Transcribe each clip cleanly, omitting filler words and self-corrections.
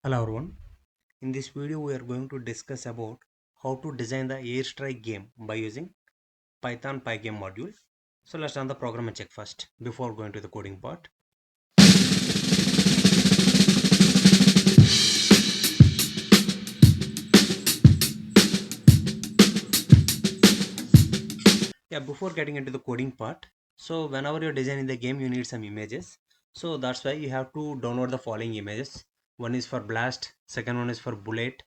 Hello everyone. In this video we are going to discuss about how to design the airstrike game by using Python Pygame module. So let's run the program and check first before going to the coding part. Yeah, before getting into the coding part, so whenever you're designing the game you need some images. So that's why you have to download the following images. One is for blast, second one is for bullet,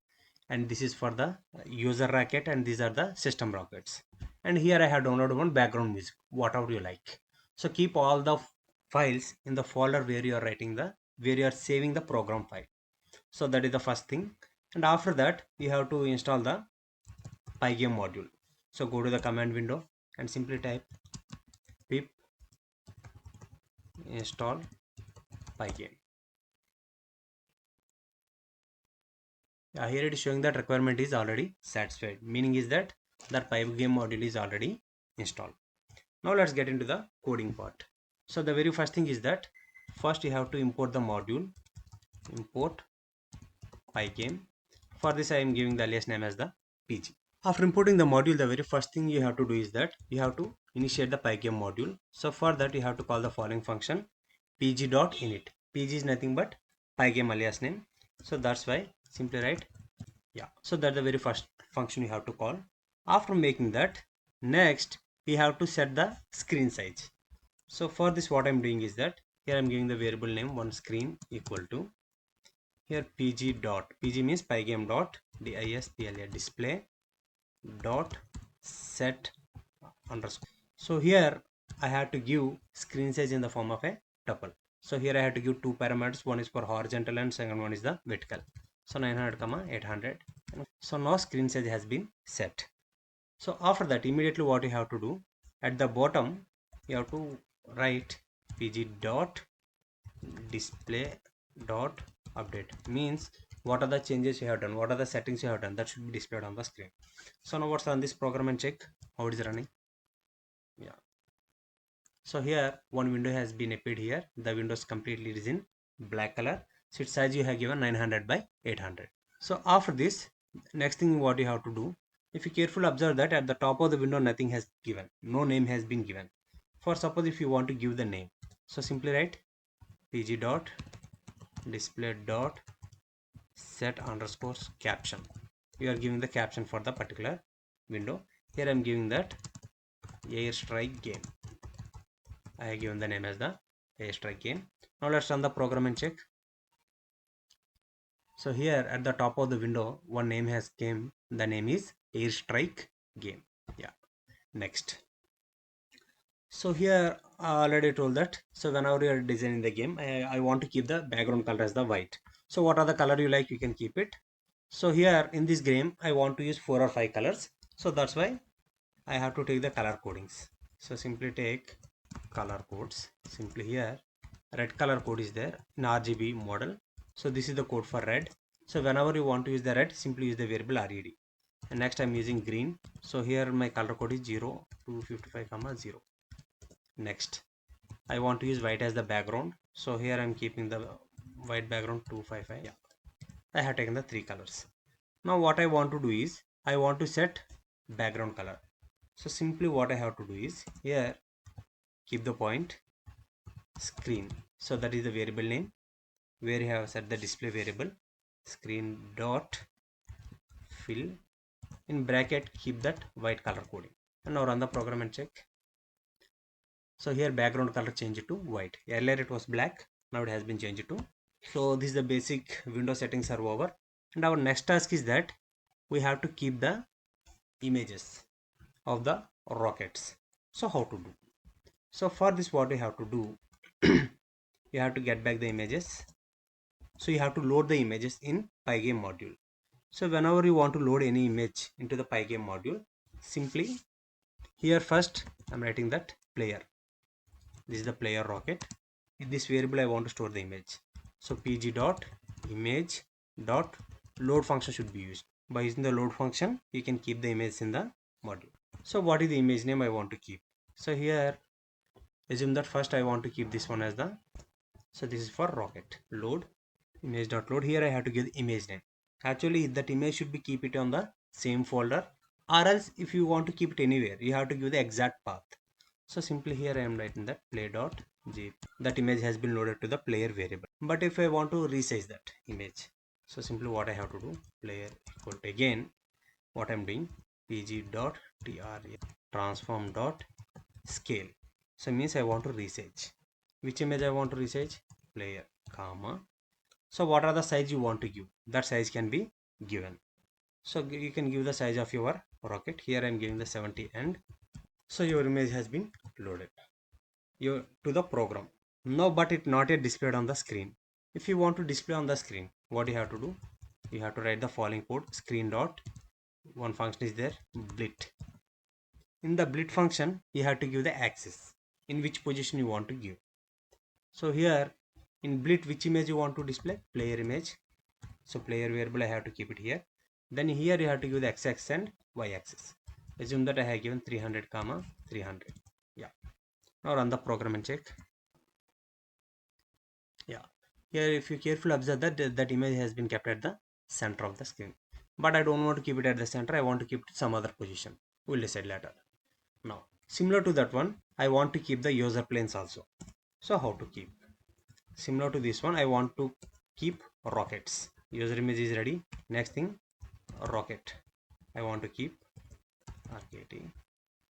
and this is for the user rocket, and these are the system rockets. And here I have downloaded one background music, whatever you like. So keep all the files in the folder where you are where you are saving the program file. So that is the first thing. And after that you have to install the Pygame module. So go to the command window and simply type pip install Pygame. Here it is showing that requirement is already satisfied, meaning is that Pygame module is already installed. Now let's get into the coding part. So the very first thing is that first you have to import the module, import Pygame. For this I am giving the alias name as the PG. After importing the module, the very first thing you have to do is that you have to initiate the Pygame module. So for that you have to call the following function pg.init. pg is nothing but Pygame alias name. So that's why simply write so that's the very first function you have to call. After making that, next we have to set the screen size. So for this what I'm doing is that here I'm giving the variable name one screen equal to here pg means pygame dot display dot set underscore. So here I have to give screen size in the form of a tuple. So here I have to give two parameters, one is for horizontal and second one is the vertical. So 900 800. So now screen size has been set. So after that immediately what you have to do, at the bottom you have to write pg dot display dot update, means what are the changes you have done, what are the settings you have done, that should be displayed on the screen. So now let's run this program and check how it is running. Yeah, so here one window has been appeared here. The windows completely is in black color. So its size you have given 900 by 800. So after this, next thing what you have to do, if you carefully observe that at the top of the window nothing has given, no name has been given. For suppose if you want to give the name, so simply write pg dot display dot set underscore caption. You are giving the caption for the particular window. Here I am giving that airstrike game. I have given the name as the airstrike game. Now let's run the program and check. So here at the top of the window one name has came, the name is airstrike game. Yeah, next. So here I already told that, so whenever you are designing the game, I want to keep the background color as the white. So what are the color you like, you can keep it. So here in this game I want to use 4 or 5 colors, so that's why I have to take the color codings. So simply take color codes. Simply here red color code is there in RGB model. So this is the code for red. So whenever you want to use the red, simply use the variable red. And next I'm using green. So here my color code is 0 255 0. Next I want to use white as the background. So here I'm keeping the white background 255. Yeah, I have taken the 3 colors. Now what I want to do is I want to set background color. So simply what I have to do is here keep the point screen. So that is the variable name where you have set the display variable screen dot fill, in bracket keep that white color coding. And now run the program and check. So here background color changed to white. Earlier it was black, now it has been changed to. So this is the basic window settings are over. And our next task is that we have to keep the images of the rockets. So how to do? So for this what you have to do, you have to get back the images. So you have to load the images in Pygame module. So whenever you want to load any image into the Pygame module, simply here first I'm writing that player. This is the player rocket. In this variable I want to store the image. So pg dot image dot load function should be used. By using the load function you can keep the image in the module. So what is the image name I want to keep? So here assume that first I want to keep this one as the, so this is for rocket load image.load. Here I have to give the image name. Actually that image should be keep it on the same folder, or else if you want to keep it anywhere you have to give the exact path. So simply here I am writing that play.jp. That image has been loaded to the player variable. But if I want to resize that image, so simply what I have to do, player equal to, again what I'm doing, pg.tra transform.scale. So means I want to resize. Which image I want to resize? Player, comma. So what are the size you want to give? That size can be given. So you can give the size of your rocket. Here I am giving the 70, and so your image has been loaded to the program. No, but it not yet displayed on the screen. If you want to display on the screen, what you have to do? You have to write the following code: screen dot, one function is there, blit. In the blit function, you have to give the axis in which position you want to give. So here in blit, which image you want to display? Player image. So player variable I have to keep it here. Then here you have to give the x-axis and y-axis. Assume that I have given 300 comma 300. Yeah. Now run the program and check. Yeah. Here if you carefully observe that image has been kept at the center of the screen. But I don't want to keep it at the center. I want to keep it some other position. We'll decide later. Now similar to that one, I want to keep the user planes also. So how to keep? Similar to this one, I want to keep rockets. User image is ready. Next thing, rocket. I want to keep RKT.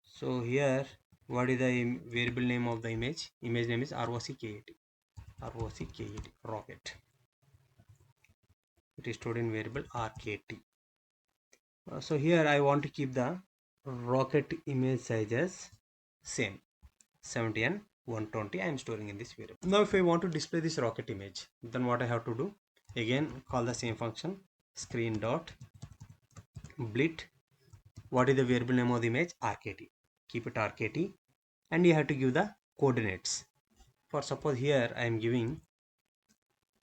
So here, what is the variable name of the image? Image name is ROCKAT. ROCKAT, rocket. It is stored in variable RKT. So here I want to keep the rocket image size as same 70 and 120. I am storing in this variable. Now if I want to display this rocket image, then what I have to do? Again call the same function, screen dot blit. What is the variable name of the image? RKT. Keep it RKT, and you have to give the coordinates. For suppose here I am giving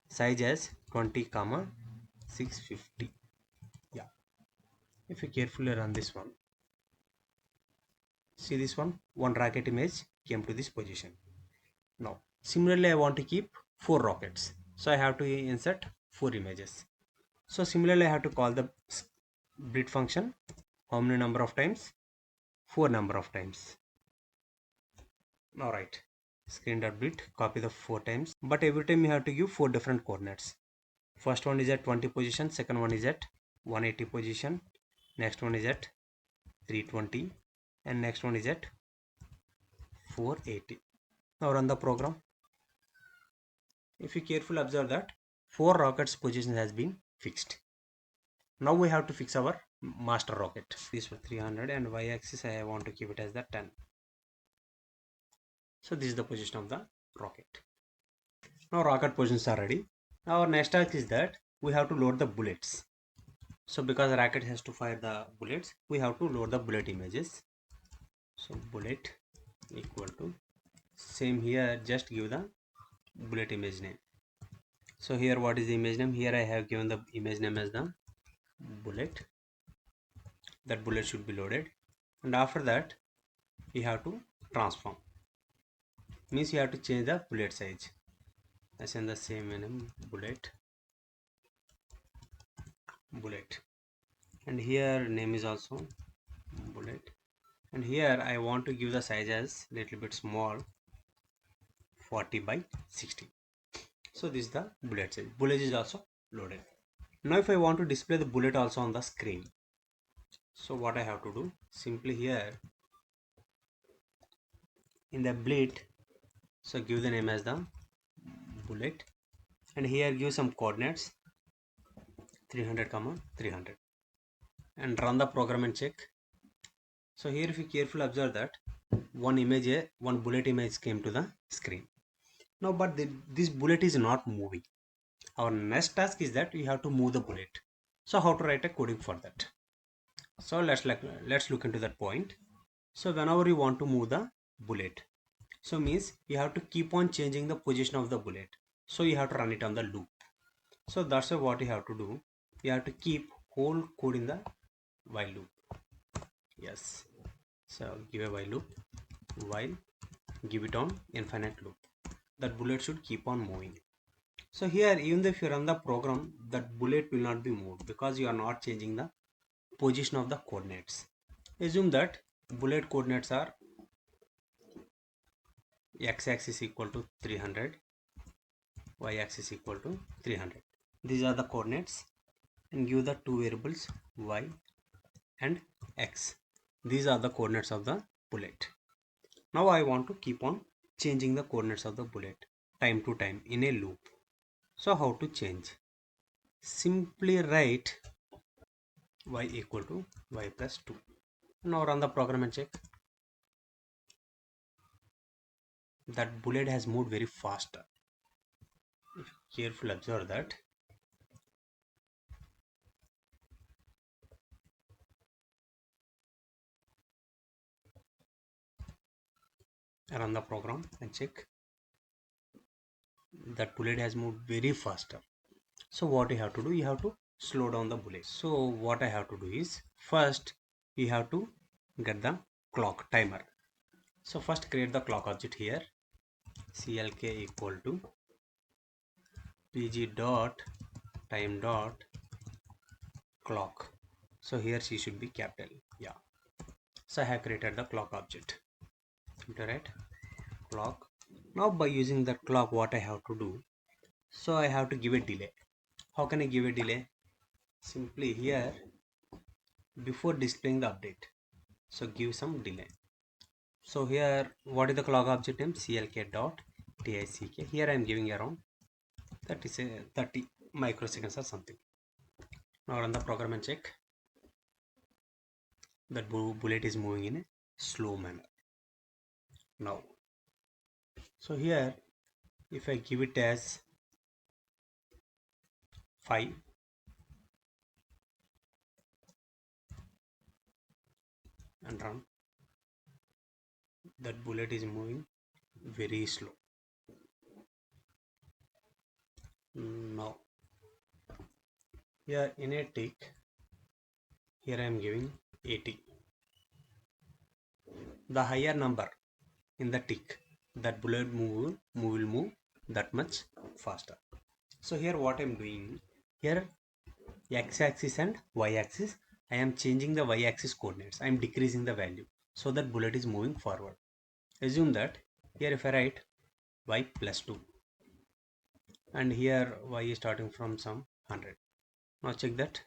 size as 20 comma 650. Yeah. If you carefully run this one, see this one rocket image came to this position. Now similarly I want to keep 4 rockets, so I have to insert 4 images. So similarly I have to call the blit function. How many number of times? 4 number of times. All right, screen.blit, copy the 4 times, but every time you have to give 4 different coordinates. First one is at 20 position, second one is at 180 position, next one is at 320, and next one is at 480. Now run the program. If you carefully observe that 4 rockets position has been fixed. Now we have to fix our master rocket. This was 300, and y-axis I want to keep it as the 10. So this is the position of the rocket. Now rocket positions are ready. Now our next task is that we have to load the bullets. So because the rocket has to fire the bullets, we have to load the bullet images. So bullet equal to, same here, just give the bullet image name. So here what is the image name? Here I have given the image name as the bullet. That bullet should be loaded, and after that you have to transform. Means you have to change the bullet size. I send the same name, bullet, and here name is also bullet, and here I want to give the size as little bit small, 40 by 60. So this is the bullet size. Bullet is also loaded. Now if I want to display the bullet also on the screen, so what I have to do? Simply here in the blit, so give the name as the bullet, and here give some coordinates 300 comma 300, and run the program and check. So here if you carefully observe that one bullet image came to the screen. Now but this bullet is not moving. Our next task is that we have to move the bullet. So how to write a coding for that? So let's look into that point. So whenever you want to move the bullet, so means you have to keep on changing the position of the bullet. So you have to run it on the loop. So that's what you have to do. You have to keep whole code in the while loop. Yes. So give a while loop, while, give it on infinite loop. That bullet should keep on moving. So here, even if you run the program, that bullet will not be moved because you are not changing the position of the coordinates. Assume that bullet coordinates are x-axis equal to 300, y-axis equal to 300. These are the coordinates, and give the two variables y and x. These are the coordinates of the bullet. Now I want to keep on changing the coordinates of the bullet time to time in a loop. So how to change? Simply write y equal to y plus 2. Now run the program and check. That bullet has moved very fast. If you carefully observe that. Run the program and check. That bullet has moved very faster. So what you have to do, you have to slow down the bullet. So what I have to do is, first you have to get the clock timer. So first create the clock object here. CLK equal to pg dot time dot clock. So here she should be capital. Yeah. So I have created the clock object. Right? Clock. Now by using the clock, what I have to do? So I have to give a delay. How can I give a delay? Simply here, before displaying the update, so give some delay. So here, what is the clock object name? CLK dot TICK. Here I am giving around 30 microseconds or something. Now run the program and check. That bullet is moving in a slow manner. Now, so here, if I give it as 5, and run, that bullet is moving very slow. Now, here in a tick, here I am giving 80. The higher number in the tick, that bullet will move that much faster. So here what I am doing, here x-axis and y-axis, I am changing the y-axis coordinates. I am decreasing the value so that bullet is moving forward. Assume that here if I write y plus 2, and here y is starting from some 100. Now check that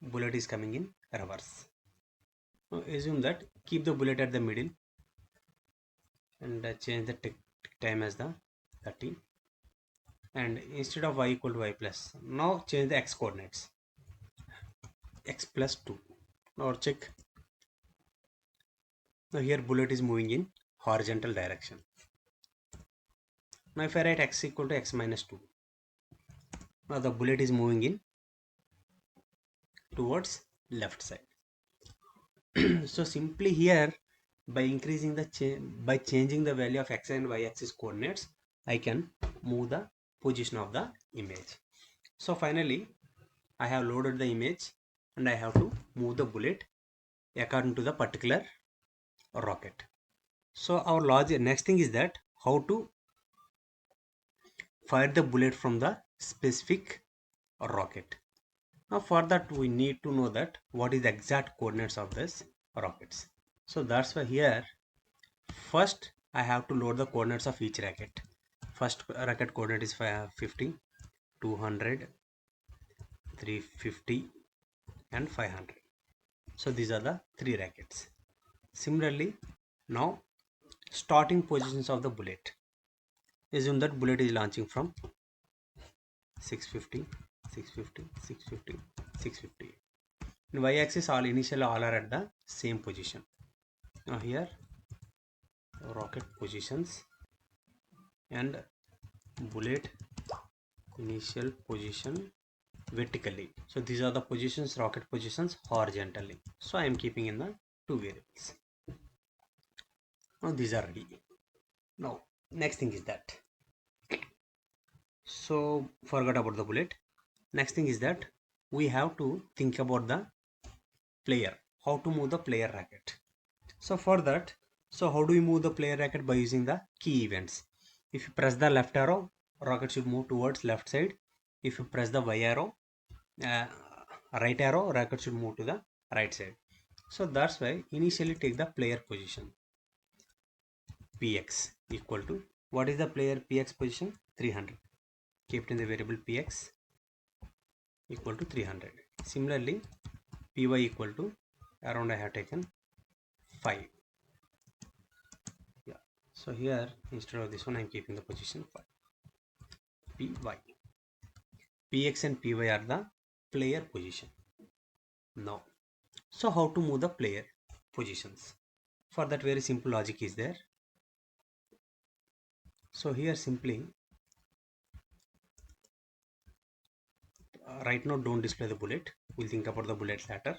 bullet is coming in reverse. Now assume that keep the bullet at the middle and change the tick time as the 30, and instead of y equal to y plus, now change the x coordinates, x plus 2. Now check. Now here bullet is moving in horizontal direction. Now if I write x equal to x minus 2, now the bullet is moving in towards left side. So simply here, by increasing the by changing the value of x and y axis coordinates, I can move the position of the image. So finally I have loaded the image and I have to move the bullet according to the particular rocket. So our logic, next thing is that how to fire the bullet from the specific rocket. Now for that we need to know that what is the exact coordinates of this rockets. So that's why here first I have to load the coordinates of each racket. First racket coordinate is 50, 200, 350 and 500. So these are the three rackets. Similarly, now starting positions of the bullet. Assume that bullet is launching from 650, 650, 650, 650. In y-axis, all are at the same position. Now here, rocket positions and bullet initial position vertically. So these are the positions, rocket positions horizontally. So I am keeping in the two variables. Now these are ready. Now next thing is that. So forgot about the bullet. Next thing is that we have to think about the player, how to move the player racket. So for that, so how do we move the player racket? By using the key events. If you press the left arrow, rocket should move towards left side. If you press the Y arrow, uh, right arrow, rocket should move to the right side. So that's why initially take the player position px equal to, what is the player px position? 300. Kept in the variable px equal to 300. Similarly, py equal to, around I have taken 5. Yeah. So here instead of this one I am keeping the position 5. Py. Px and py are the player position. Now, so how to move the player positions? For that, very simple logic is there. So here simply, right now don't display the bullet. We'll think about the bullet later.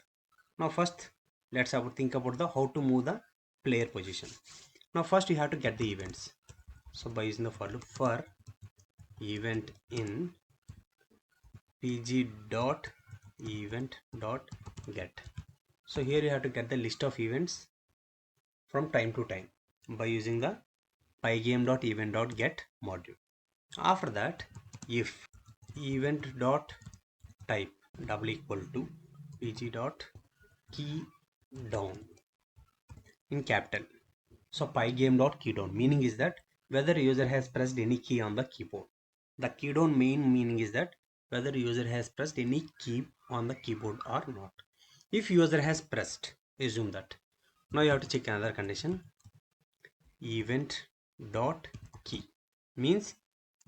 Now first, let's think about the how to move the player position. Now first you have to get the events. So by using the for loop, for event in pg dot event dot get. So here you have to get the list of events from time to time by using the pygame.event.get module. After that, if event.type double equal to pg dot key down in capital. So pygame.keydown meaning is that whether user has pressed any key on the keyboard. The keydown main meaning is that whether user has pressed any key on the keyboard or not. If user has pressed, assume that. Now you have to check another condition. Event dot key means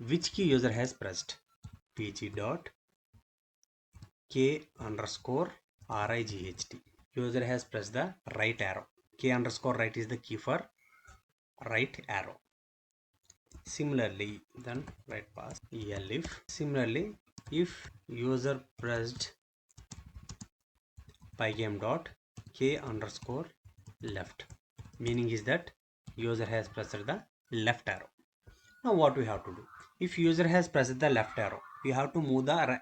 which key user has pressed. pg dot k underscore right. User has pressed the right arrow. K underscore right is the key for right arrow. Similarly, then right pass elif. Similarly, if user pressed pygame dot k underscore left, meaning is that user has pressed the left arrow. Now what we have to do? If user has pressed the left arrow, you have to move the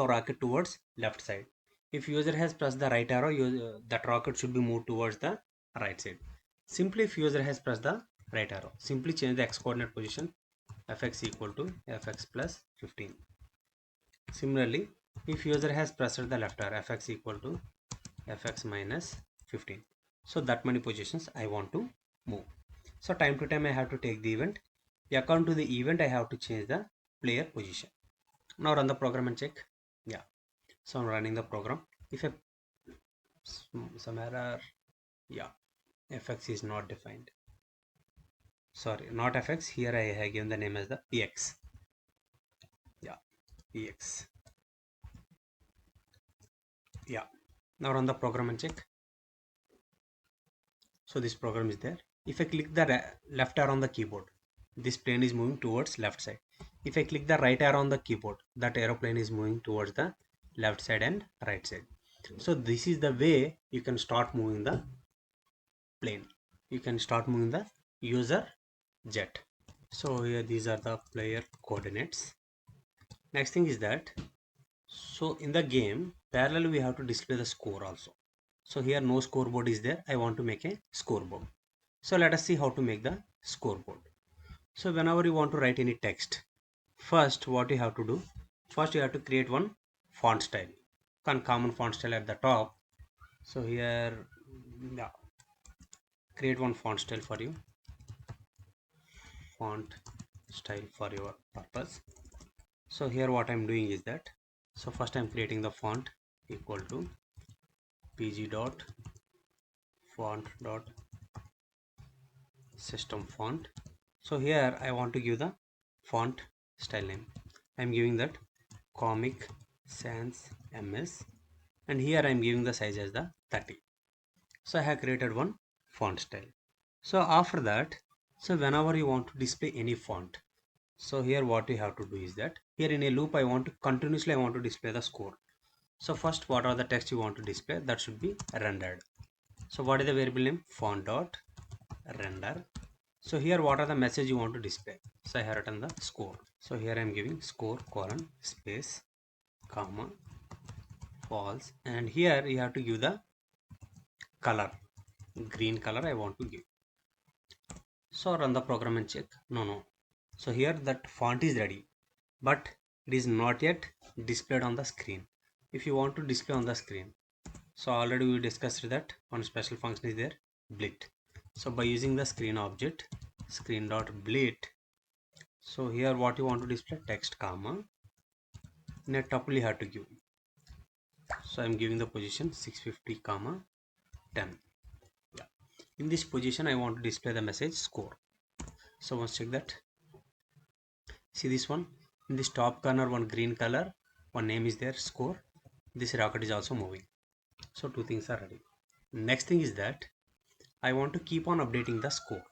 rocket towards left side. If user has pressed the right arrow, that rocket should be moved towards the right side. Simply, if user has pressed the right arrow, simply change the x coordinate position, fx equal to fx plus 15. Similarly, if user has pressed the left arrow, fx equal to fx minus 15. So that many positions I want to move. So time to time I have to take the event. According to the event, I have to change the player position. Now run the program and check. Yeah. So I'm running the program. If some error, yeah, fx is not defined. Sorry, not fx. Here I have given the name as the px. Yeah, px. Yeah. Now run the program and check. So this program is there. If I click the left arrow on the keyboard, this plane is moving towards left side. If I click the right arrow on the keyboard, that aeroplane is moving towards the left side and right side. So this is the way you can start moving the plane. You can start moving the user jet. So here these are the player coordinates. Next thing is that, so in the game parallel we have to display the score also. So here no scoreboard is there. I want to make a scoreboard. So let us see how to make the scoreboard. So whenever you want to write any text, first what you have to do, first you have to create one font style, common font style at the top. So here, yeah, create one font style for you, font style for your purpose. So here what I'm doing is that, so first I'm creating the font equal to pg dot font dot system font. So here I want to give the font style name. I'm giving that Comic Sans MS, and here I'm giving the size as the 30. So I have created one font style. So after that, so whenever you want to display any font, so here what you have to do is that, here in a loop I want to display the score. So first, what are the text you want to display? That should be rendered. So what is the variable name? Font dot render. So here what are the message you want to display? So I have written the score. So here I am giving score colon space comma false, and here you have to give the color, green color I want to give. So run the program and check. No. So here that font is ready, but it is not yet displayed on the screen. If you want to display on the screen, so already we discussed that one special function is there, blit. So by using the screen object, screen dot blit, so here what you want to display, text comma, in a tuple you have to give. So I'm giving the position 650 comma 10. Yeah. In this position I want to display the message score. So once check that. See this one, in this top corner one green color, one name is there, score. This rocket is also moving. So two things are ready. Next thing is that I want to keep on updating the score.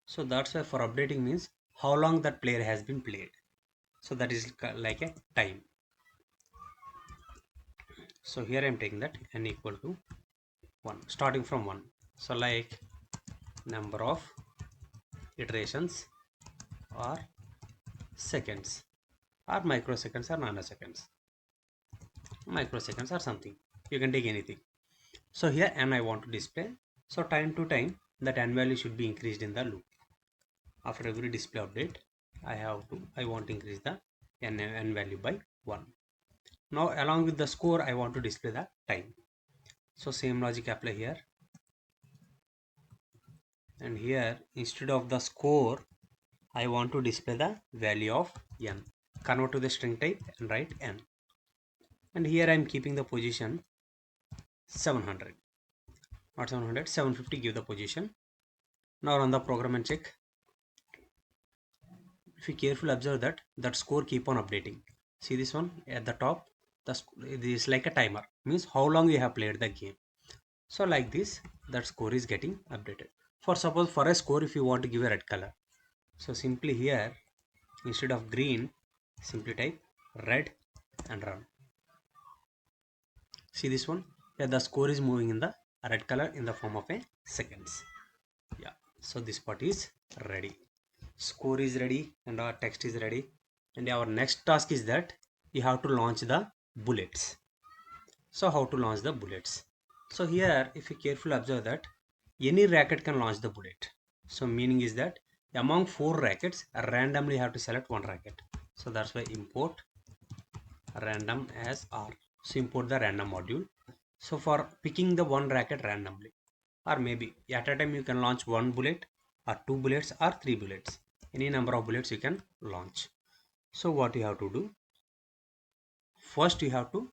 So that's why for updating means how long that player has been played. So that is like a time. So here I am taking that n equal to 1, starting from 1. So like number of iterations or seconds or microseconds or nanoseconds. Microseconds or something. You can take anything. So here n I want to display. So time to time that n value should be increased in the loop. After every display update, I want to increase the n value by 1. Now along with the score, I want to display the time. So same logic apply here. And here instead of the score, I want to display the value of n. Convert to the string type and write n. And here I am keeping the position 700. Not 700, 750 give the position. Now run the program and check. If you carefully observe that score keep on updating. See this one at the top, this is like a timer, means how long you have played the game. So like this, that score is getting updated. For suppose for a score, if you want to give a red color, so simply here instead of green, simply type red and run. See this one, yeah, the score is moving in the red color in the form of a seconds. Yeah, so this part is ready. Score is ready and our text is ready, and our next task is that you have to launch the bullets. So how to launch the bullets? So here if you carefully observe that any racket can launch the bullet. So meaning is that among 4 rackets randomly have to select one racket. So that's why import random as R. So import the random module. So for picking the one racket randomly, or maybe at a time you can launch one bullet or 2 bullets or 3 bullets. Any number of bullets you can launch. So what you have to do? First you have to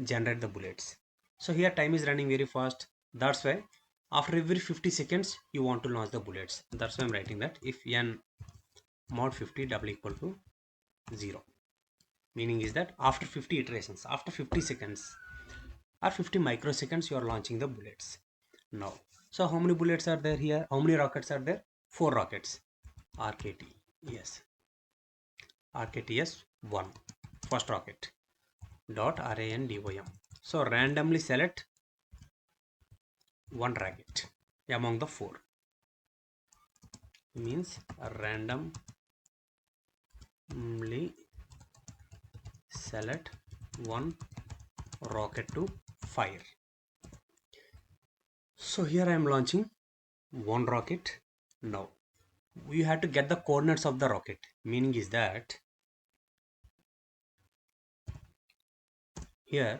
generate the bullets. So here time is running very fast. That's why after every 50 seconds you want to launch the bullets. That's why I'm writing that if n mod 50 double equal to 0. Meaning is that after 50 iterations, after 50 seconds or 50 microseconds you are launching the bullets. Now, so how many bullets are there here? How many rockets are there? 4 rockets. RKT, yes. RKTS 1, first rocket, dot random. So randomly select one racket among the 4. Means randomly select one rocket to fire. So here I am launching one rocket. Now you have to get the coordinates of the rocket. Meaning is that here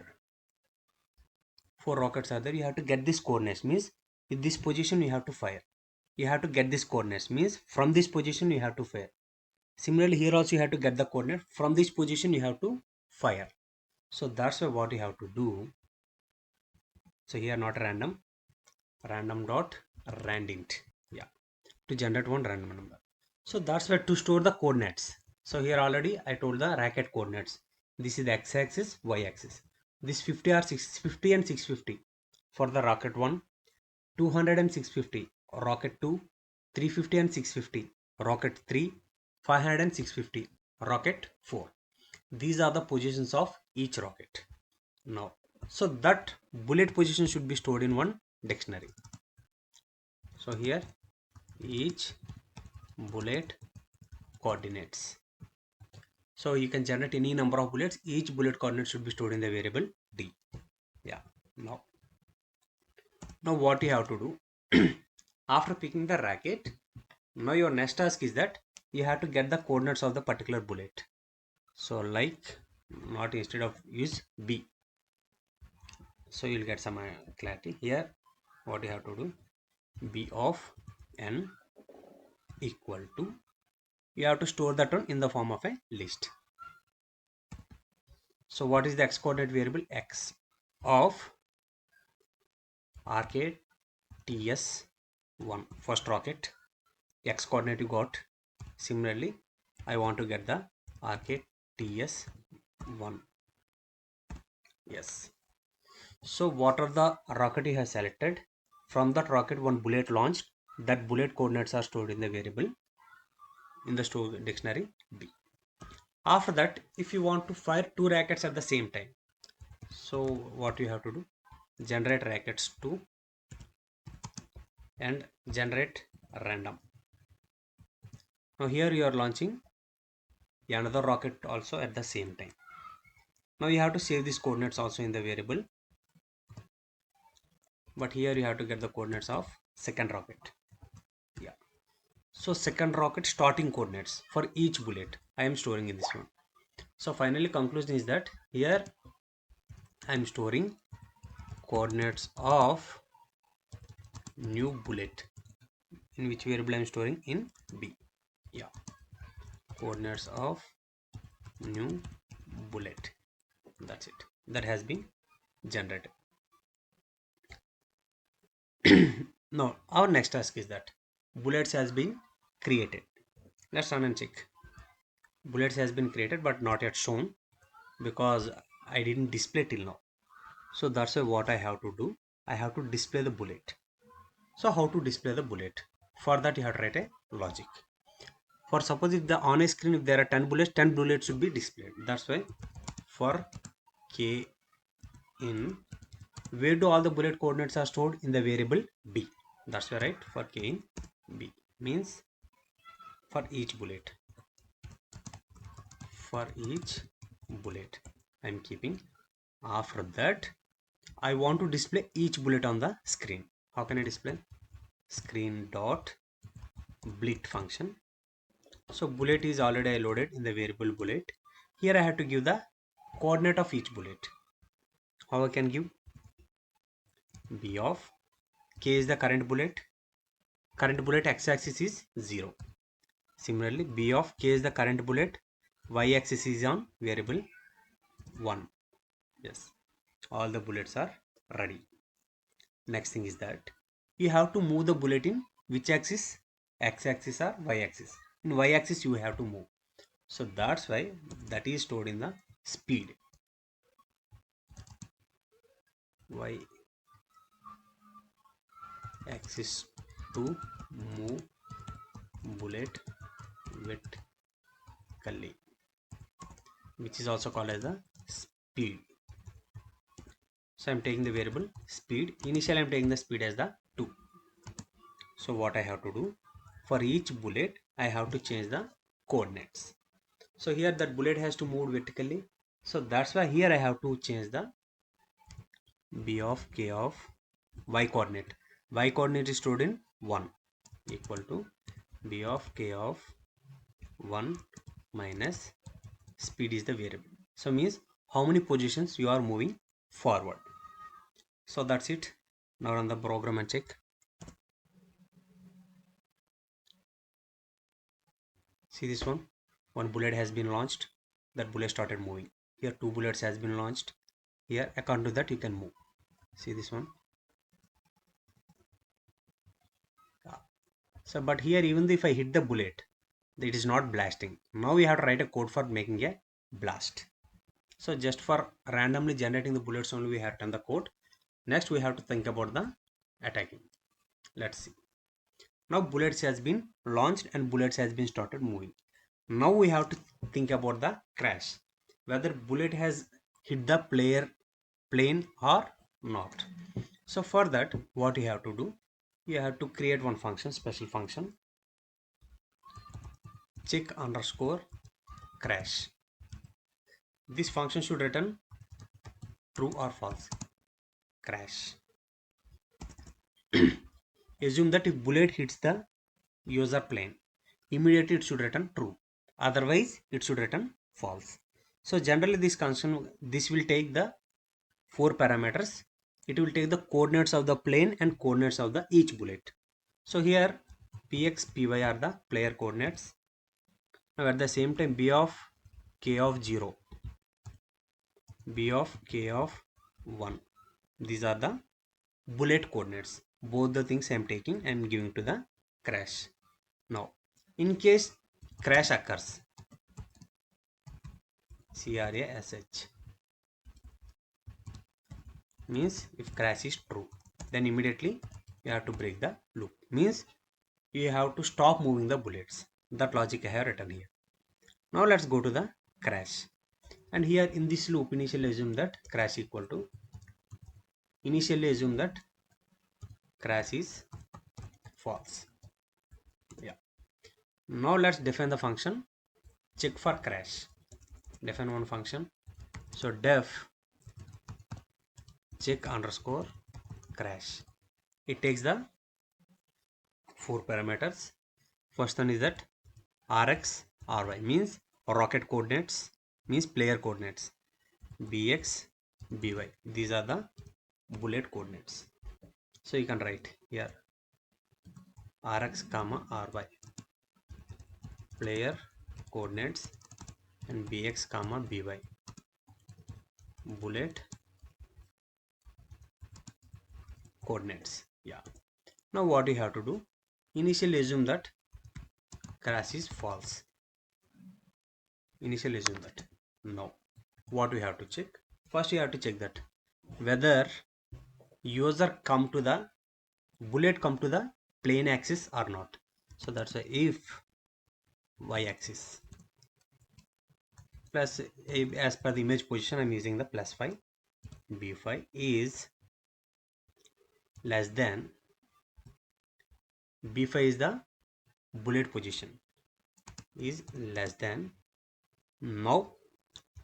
4 rockets are there, you have to get this coordinates, means in this position you have to fire. You have to get this coordinates, means from this position you have to fire. Similarly here also you have to get the coordinate, from this position you have to fire. So that's why what you have to do. So here not random, random dot randint, yeah, to generate one random number. So that's why to store the coordinates. So here already I told the racket coordinates. This is the x-axis, y-axis. This 50 or 650 and 650 for the rocket 1, 200 and 650 rocket 2, 350 and 650 rocket 3, 500 and 650 rocket 4. These are the positions of each rocket. Now, so that bullet position should be stored in one dictionary. So here each bullet coordinates. So you can generate any number of bullets. Each bullet coordinate should be stored in the variable D. Yeah. Now what you have to do? After picking the racket, Now your next task is that you have to get the coordinates of the particular bullet. So like, not instead of use B. So you'll get some clarity here. What you have to do, B of n equal to, you have to store that one in the form of a list. So what is the x coordinate variable? X of rocket ts1, first rocket, x coordinate you got. Similarly, I want to get the rocket ts1. Yes. So what are the rocket he has selected? From that rocket, one bullet launched. That bullet coordinates are stored in the variable in the store dictionary B. After that, if you want to fire two rockets at the same time, so what you have to do? Generate rockets 2 and generate random. Now here you are launching another rocket also at the same time. Now you have to save these coordinates also in the variable, but here you have to get the coordinates of second rocket. Yeah. So second rocket starting coordinates for each bullet I am storing in this one. So finally conclusion is that here I am storing coordinates of new bullet. In which variable I am storing? In B. Yeah. Coordinates of new bullet. That's it. That has been generated. Now our next task is that bullets has been created. Let's run and check. Bullets has been created but not yet shown because I didn't display till now. So that's why what I have to do, I have to display the bullet. So how to display the bullet? For that you have to write a logic. For suppose if the on a screen if there are 10 bullets, 10 bullets should be displayed. That's why for k in, where do all the bullet coordinates are stored? In the variable B. That's why right, for k in B means for each bullet. For each bullet I am keeping. After that I want to display each bullet on the screen. How can I display? Screen dot blit function. So bullet is already loaded in the variable bullet. Here I have to give the coordinate of each bullet. How I can give? B of k is the current bullet. Current bullet x-axis is 0. Similarly, B of k is the current bullet. Y-axis is on variable 1. Yes, all the bullets are ready. Next thing is that you have to move the bullet in which axis? X-axis or Y-axis? In Y-axis you have to move. So that's why that is stored in the speed. Y-axis to move bullet vertically, which is also called as the speed. So I'm taking the variable speed. Initially I'm taking the speed as the 2. So what I have to do, for each bullet I have to change the coordinates. So here that bullet has to move vertically. So that's why here I have to change the B of k of y coordinate. Y coordinate is stored in 1 equal to B of k of 1 minus speed is the variable. So means how many positions you are moving forward. So that's it. Now run the program and check. See this one. One bullet has been launched. That bullet started moving. Here two bullets has been launched. Here according to that you can move. See this one. So but here even if I hit the bullet, it is not blasting. Now we have to write a code for making a blast. So just for randomly generating the bullets only we have done the code. Next we have to think about the attacking. Let's see. Now bullets has been launched and bullets has been started moving. Now we have to think about the crash. Whether bullet has hit the plane or not. So for that what you have to do, you have to create one function, special function, check underscore crash. This function should return true or false. Crash. Assume that if bullet hits the user plane, immediately it should return true, otherwise it should return false. So generally this function, this will take the four parameters. It will take the coordinates of the plane and coordinates of the each bullet. So here px py are the player coordinates. Now at the same time b of k of 0, b of k of 1, these are the bullet coordinates. Both the things I am taking and giving to the crash. Now in case crash occurs, crash means if crash is true, then immediately you have to break the loop, means you have to stop moving the bullets. That logic I have written here. Now let's go to the crash, and here in this loop initially assume that crash equal to, initially assume that crash is false. Yeah. Now let's define the function check for crash. Define one function. So def check underscore crash. It takes the four parameters. First one is that rx ry means rocket coordinates, means player coordinates, bx by, these are the bullet coordinates. So you can write here rx comma ry player coordinates and bx comma by bullet coordinates. Yeah. Now what you have to do, initially assume that crash is false. Initially assume that. Now what we have to check, first you have to check that whether user come to the bullet come to the plane axis or not. So that's why if y axis plus, as per the image position I'm using the plus 5, b5 is less than, b5 is the bullet position, is less than, now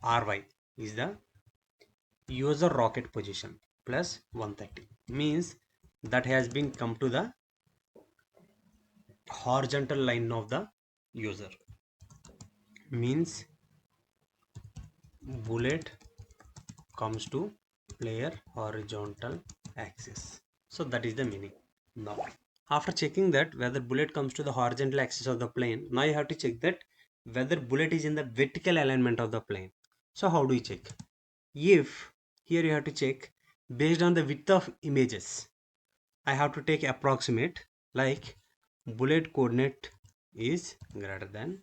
ry is the user rocket position plus 130, means that has been come to the horizontal line of the user, means bullet comes to player horizontal axis. So that is the meaning. Now after checking that whether bullet comes to the horizontal axis of the plane, now you have to check that whether bullet is in the vertical alignment of the plane. So how do you check? If here you have to check based on the width of images, I have to take approximate, like bullet coordinate is greater than,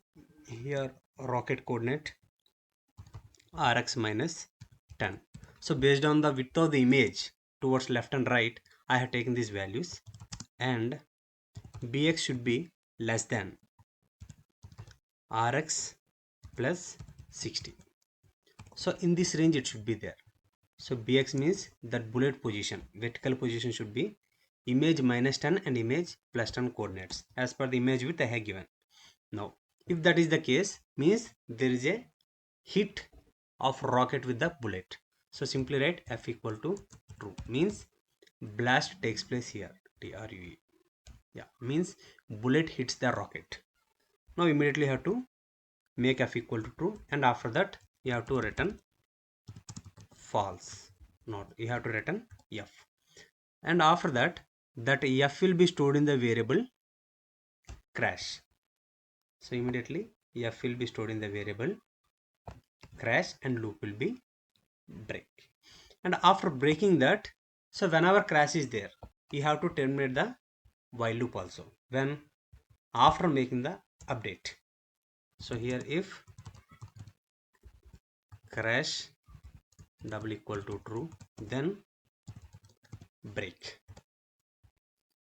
here rocket coordinate rx minus 10. So based on the width of the image towards left and right, I have taken these values, and bx should be less than rx plus 60. So in this range it should be there. So bx means that bullet position, vertical position should be image minus 10 and image plus 10 coordinates as per the image width I have given. Now if that is the case, means there is a hit of rocket with the bullet. So simply write f equal to true, means blast takes place here, true. Yeah, means bullet hits the rocket. Now immediately you have to make f equal to true, and after that you have to return false, not, you have to return f, and after that f will be stored in the variable crash. So immediately f will be stored in the variable crash and loop will be break. And after breaking that, so whenever crash is there, you have to terminate the while loop also when after making the update. So here if crash double equal to true, then break.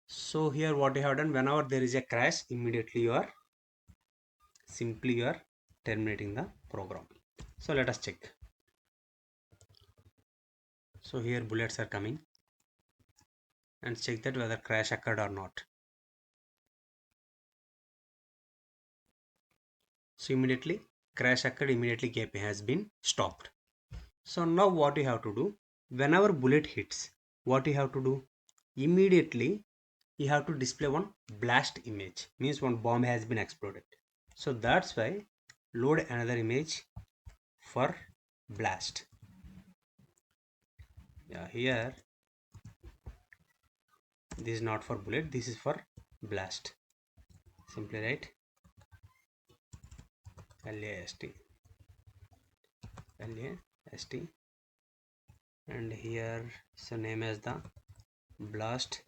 So here what you have done, whenever there is a crash, immediately you are terminating the program. So let us check. So here bullets are coming, and check that whether crash occurred or not. So immediately crash occurred, immediately gap has been stopped. So now what you have to do, whenever bullet hits, what you have to do, immediately you have to display one blast image, means one bomb has been exploded. So that's why load another image for blast. Yeah, here this is not for bullet, this is for blast. Simply write LAST, LAST, and here so name as the blast.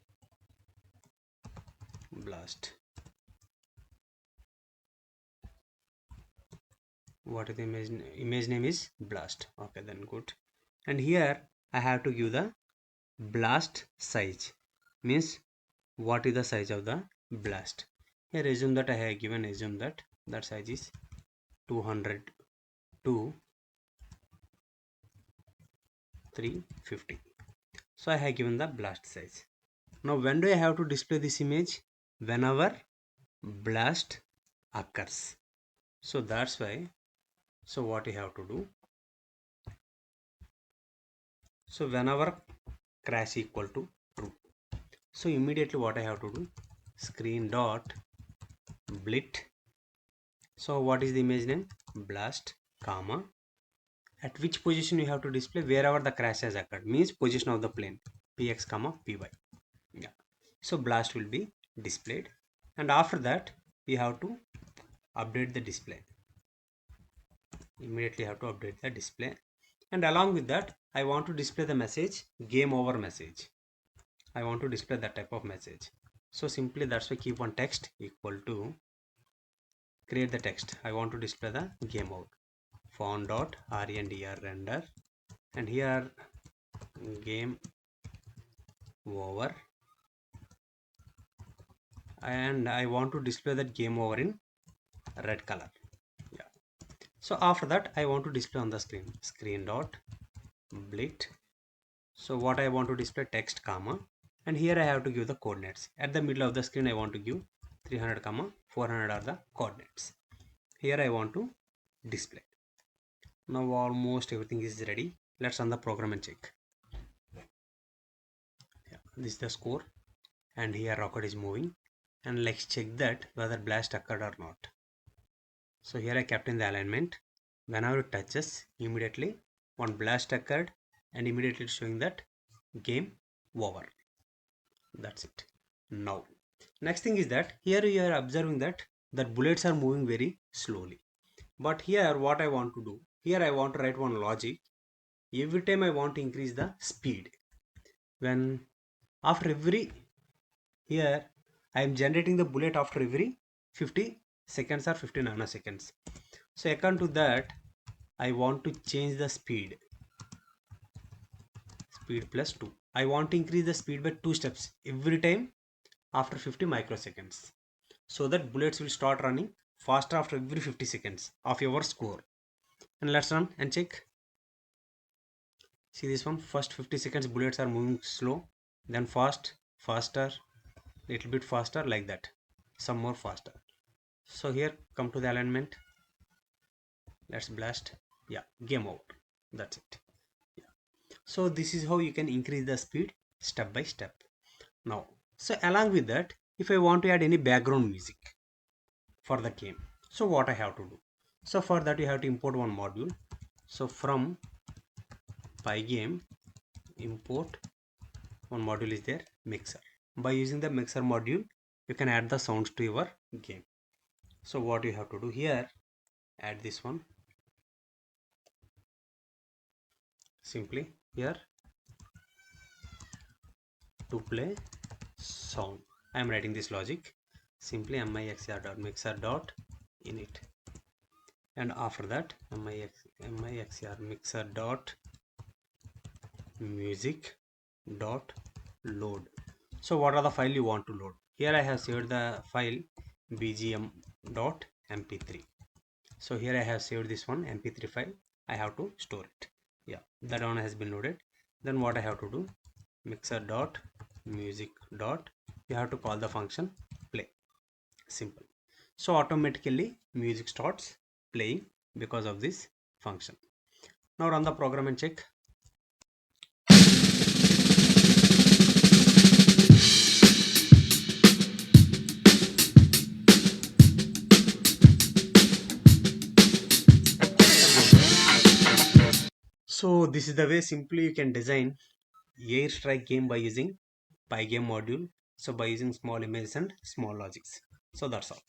What is the image name is blast. Okay, then good. And here I have to give the blast size, means what is the size of the blast. Here assume that I have given, assume that size is 200 to 350. So I have given the blast size. Now when do I have to display this image? Whenever blast occurs. So that's why, so what you have to do, so whenever crash equal to true, so immediately what I have to do, screen dot blit. So what is the image name? Blast, comma, at which position you have to display? Wherever the crash has occurred, means position of the plane, px comma py. Yeah, so blast will be displayed, and after that we have to update the display. Immediately have to update the display, and along with that I want to display the message game over message. I want to display that type of message. So simply that's why keep on text equal to create the text. I want to display the game out font dot render, and here game over, and I want to display that game over in red color. Yeah, so after that I want to display on the screen dot blit. So what I want to display, text comma, and here I have to give the coordinates. At the middle of the screen I want to give 300 comma 400 are the coordinates. Here I want to display. Now almost everything is ready. Let's run the program and check. Yeah, this is the score, and here rocket is moving, and let's check that whether blast occurred or not. So here I kept in the alignment. Whenever it touches, immediately one blast occurred, and immediately it's showing that game over. That's it. Now next thing is that here you are observing that bullets are moving very slowly. But here what I want to do, here I want to write one logic. Every time I want to increase the speed, when after every, here I am generating the bullet after every 50 seconds or 50 nanoseconds. So according to that I want to change the speed plus 2. I want to increase the speed by 2 steps every time after 50 microseconds, so that bullets will start running faster after every 50 seconds of your score. And let's run and check. See this one, first 50 seconds bullets are moving slow, then faster, little bit faster, like that, some more faster. So here come to the alignment, let's blast. Yeah, game over. That's it. Yeah. So this is how you can increase the speed step by step. Now, so along with that, if I want to add any background music for the game, so what I have to do, so for that you have to import one module. So from Pygame import one module is there, mixer. By using the mixer module you can add the sounds to your game. So what you have to do, here add this one, simply here to play sound. I am writing this logic, simply mixer.mixer.init, and after that mixer music dot load. So what are the file you want to load? Here I have saved the file bgm.mp3. so here I have saved this one mp3 file. I have to store it. Yeah, that one has been loaded. Then what I have to do, mixer dot music dot, you have to call the function play. Simple. So automatically music starts playing because of this function. Now run the program and check. So this is the way simply you can design airstrike game by using Pygame module. So by using small images and small logics. So that's all.